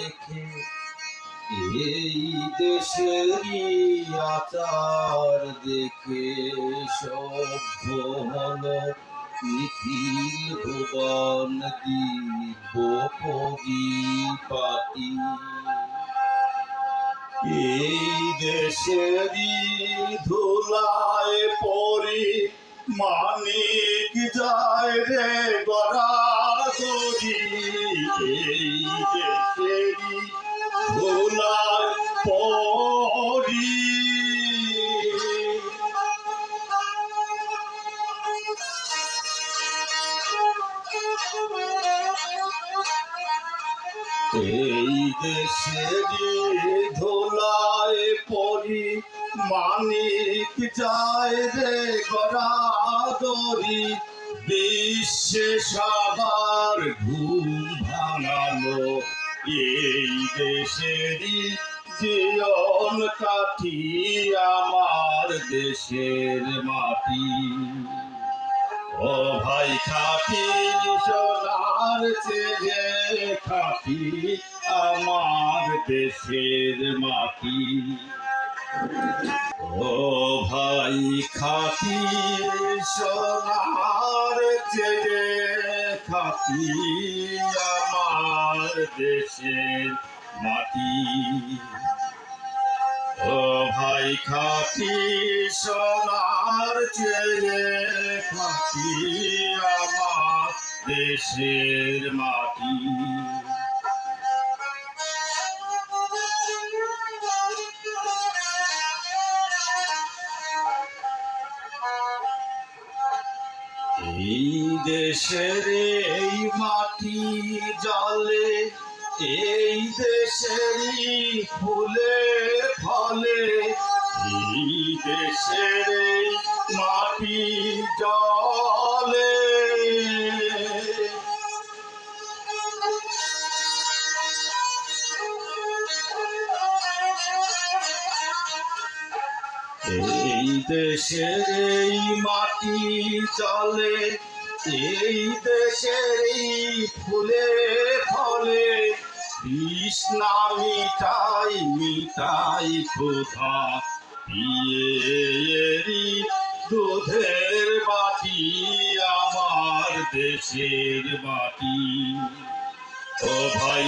দেখে এই দেশেরই আচার দেখে সভ্য হলো নিখিল ভুবন দিব্য পরিপাটি। এই দেশেরই ধুলায় পরি মানিক যায় রে গড়াগড়ি। এই দেশেরই ধুলায় পরি এই দেশেরই ধুলায় পরি মানিক যায় রে গড়াগড়ি। বিশ্বে সবার ঘুম ভাঙালো এই দেশেরই জীবন কাঠি আমার দেশের মাটি। ও ভাই খাটি সোনার চেয়ে খাটি আমার দেশের মাটি। ও ভাই খাটি সোনার চেয়ে খাটি আমার দেশের মাটি। ও ভাই খাটি সোনার চেয়ে খাটি আমার দেশের মাটি। এই দেশের এই মাটি জলে এই দেশেরই ফুলে ফলে। এই দেশের এই মাটি জলে এই দেশের এই মাটি চলে এই দেশের এই ফুলে ফলে। তৃষ্ণা মিটাই মিটাই ক্ষুধা পিয়েরি দুধের বাটি আমার দেশের মাটি। ও ভাই